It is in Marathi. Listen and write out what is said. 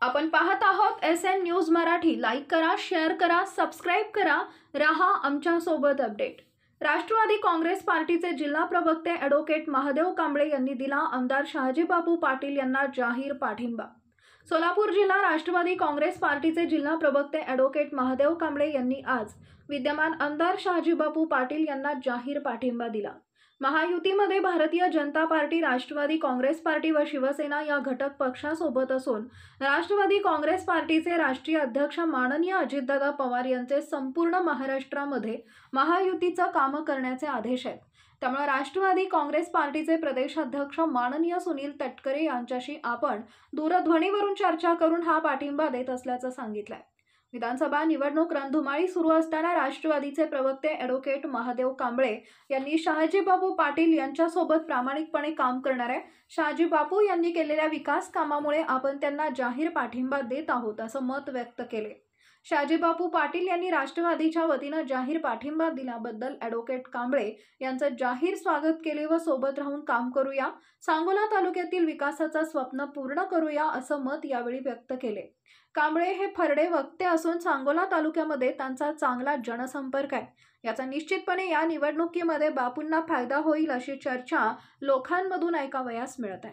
आपण पाहत आहोत SN न्यूज मराठी। लाईक करा, शेअर करा, सबस्क्राइब करा, रहा आमच्या सोबत अपडेट। राष्ट्रवादी काँग्रेस पार्टीचे जिल्हा प्रवक्ते ॲडव्होकेट महादेव कांबळे यांनी दिला आमदार शहाजीबापू पाटील यांना जाहीर पाठिंबा। सोलापूर जिल्हा राष्ट्रवादी काँग्रेस पार्टीचे जिल्हा प्रवक्ते ॲडव्होकेट महादेव कांबळे यांनी आज विद्यमान आमदार शहाजीबापू पाटील यांना जाहीर पाठिंबा दिला। महायुतीमध्ये भारतीय जनता पार्टी, राष्ट्रवादी काँग्रेस पार्टी व शिवसेना या घटक पक्षासोबत असून राष्ट्रवादी काँग्रेस पार्टीचे राष्ट्रीय अध्यक्ष माननीय अजितदादा पवार यांचे संपूर्ण महाराष्ट्रामध्ये महायुतीचं काम करण्याचे आदेश आहेत। त्यामुळे राष्ट्रवादी काँग्रेस पार्टीचे प्रदेशाध्यक्ष माननीय सुनील तटकरे यांच्याशी आपण दूरध्वनीवरून चर्चा करून हा पाठिंबा देत असल्याचं सांगितलंय। विधानसभा निवडणूक रणधुमाळी सुरू असताना राष्ट्रवादीचे प्रवक्ते ॲडव्होकेट महादेव कांबळे यांनी शहाजीबापू पाटील यांच्यासोबत प्रामाणिकपणे काम करणाऱ्या शहाजीबापू यांनी केलेल्या विकास कामामुळे आपण त्यांना जाहीर पाठिंबा देत आहोत असं मत व्यक्त केले। शहाजीबापू पाटील यांनी राष्ट्रवादीच्या वतीनं जाहीर पाठिंबा दिल्याबद्दल ॲडव्होकेट कांबळे यांचं जाहीर स्वागत केले व सोबत राहून काम करूया, सांगोला तालुक्यातील विकासाचं स्वप्न पूर्ण करूया असं मत यावेळी व्यक्त केले। कांबळे हे फरडे वक्ते असून सांगोला तालुक्यामध्ये त्यांचा चांगला जनसंपर्क आहे। याचा निश्चितपणे या निवडणुकीमध्ये बापूंना फायदा होईल अशी चर्चा लोकांमधून ऐकावयास मिळत आहे।